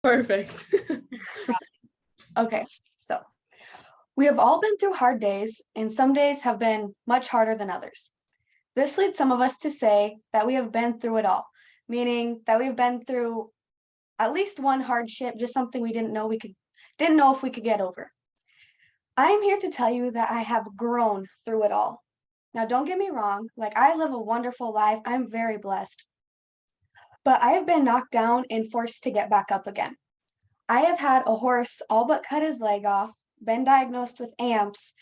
Perfect. Okay, so we have all been through hard days, and some days have been much harder than others. This leads some of us to say that we have been through it all, meaning that we've been through at least one hardship, just something we didn't know if we could get over. I am here to tell you that I have grown through it all. Now, don't get me wrong, like I live a wonderful life. I'm very blessed, but I have been knocked down and forced to get back up again. I have had a horse all but cut his leg off, been diagnosed with AMPS,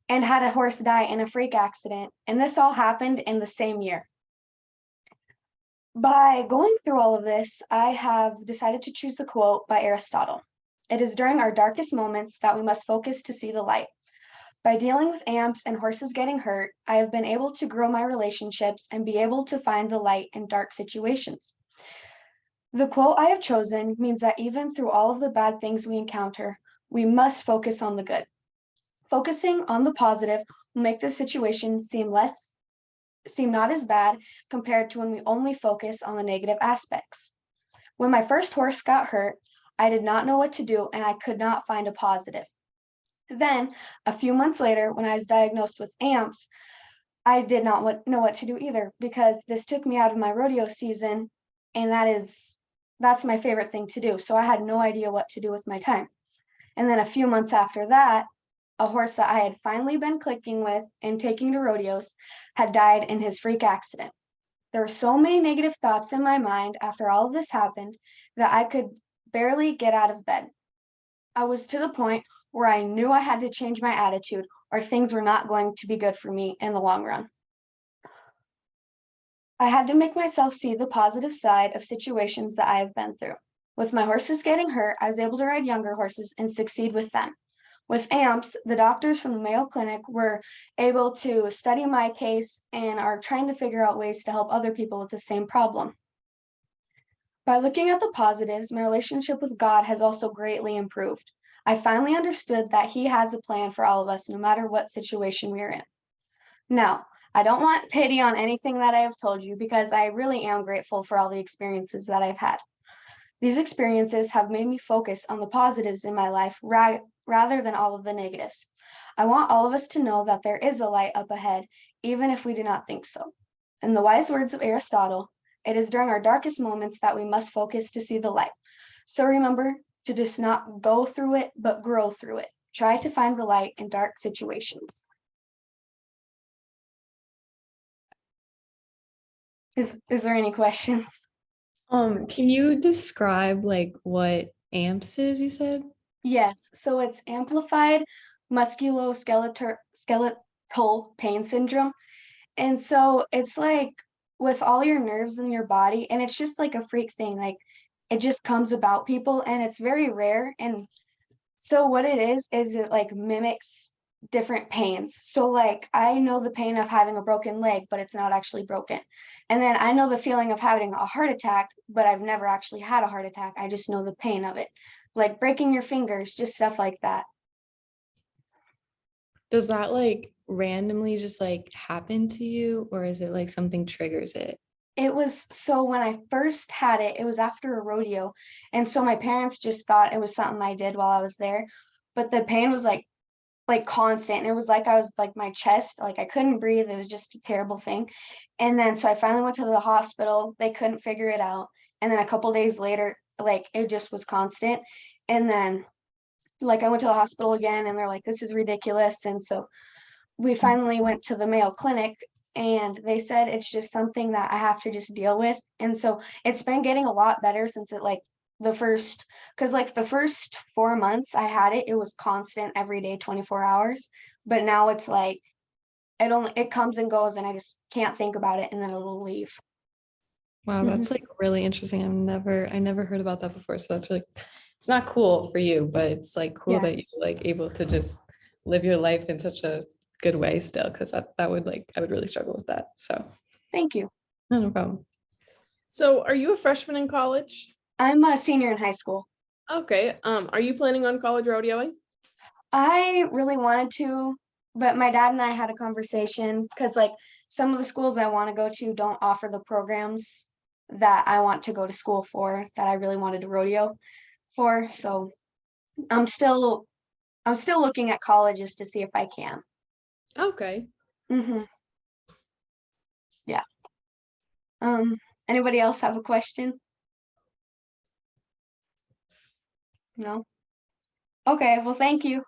and had a horse die in a freak accident, and this all happened in the same year. By going through all of this, I have decided to choose the quote by Aristotle. It is during our darkest moments that we must focus to see the light. By dealing with AMPS and horses getting hurt, I have been able to grow my relationships and be able to find the light in dark situations. The quote I have chosen means that even through all of the bad things we encounter, we must focus on the good. Focusing on the positive will make the situation seem not as bad compared to when we only focus on the negative aspects. When my first horse got hurt, I did not know what to do and I could not find a positive. Then, a few months later, when I was diagnosed with AMPS, I did not know what to do either because this took me out of my rodeo season, and that's my favorite thing to do. So I had no idea what to do with my time. And then a few months after that, a horse that I had finally been clicking with and taking to rodeos had died in his freak accident. There were so many negative thoughts in my mind after all of this happened that I could barely get out of bed. I was to the point where I knew I had to change my attitude or things were not going to be good for me in the long run. I had to make myself see the positive side of situations that I have been through. With my horses getting hurt, I was able to ride younger horses and succeed with them. With AMPS, the doctors from the Mayo Clinic were able to study my case and are trying to figure out ways to help other people with the same problem. By looking at the positives, my relationship with God has also greatly improved. I finally understood that He has a plan for all of us, no matter what situation we are in. Now, I don't want pity on anything that I have told you because I really am grateful for all the experiences that I've had. These experiences have made me focus on the positives in my life rather than all of the negatives. I want all of us to know that there is a light up ahead, even if we do not think so. In the wise words of Aristotle, it is during our darkest moments that we must focus to see the light. So remember to just not go through it, but grow through it. Try to find the light in dark situations. Is there any questions? Can you describe like what AMPS is, you said? Yes, so it's amplified musculoskeletal pain syndrome. And so it's like with all your nerves in your body, and it's just like a freak thing. Like it just comes about people and it's very rare. And so what it is it like mimics different pains. So like I know the pain of having a broken leg, but it's not actually broken. And then I know the feeling of having a heart attack, but I've never actually had a heart attack. I just know the pain of it. Like breaking your fingers, just stuff like that. Does that like randomly just like happen to you, or is it like something triggers it? It was so when I first had it, it was after a rodeo. And so my parents just thought it was something I did while I was there. But the pain was like constant. And it was like I was like my chest, like I couldn't breathe. It was just a terrible thing. And then so I finally went to the hospital. They couldn't figure it out. And then a couple days later, like it just was constant. And then like I went to the hospital again and they're like, this is ridiculous. And so we finally went to the Mayo Clinic and they said it's just something that I have to just deal with. And so it's been getting a lot better since it like the first, because like the first 4 months I had it, it was constant every day, 24 hours. But now it's like it comes and goes and I just can't think about it and then it'll leave. Wow, Mhm. that's like really interesting. I never heard about that before. So that's really, it's not cool for you, but it's like cool Yeah, that you're like able to just live your life in such a good way still, because that would like I would really struggle with that. So thank you. no problem. So, are you a freshman in college? I'm a senior in high school. Okay. Are you planning on college rodeoing? I really wanted to, but my dad and I had a conversation because, like, some of the schools I want to go to don't offer the programs that I want to go to school for that I really wanted to rodeo. for. So I'm still looking at colleges to see if I can. Okay. Yeah. Anybody else have a question? No? Okay, well, thank you.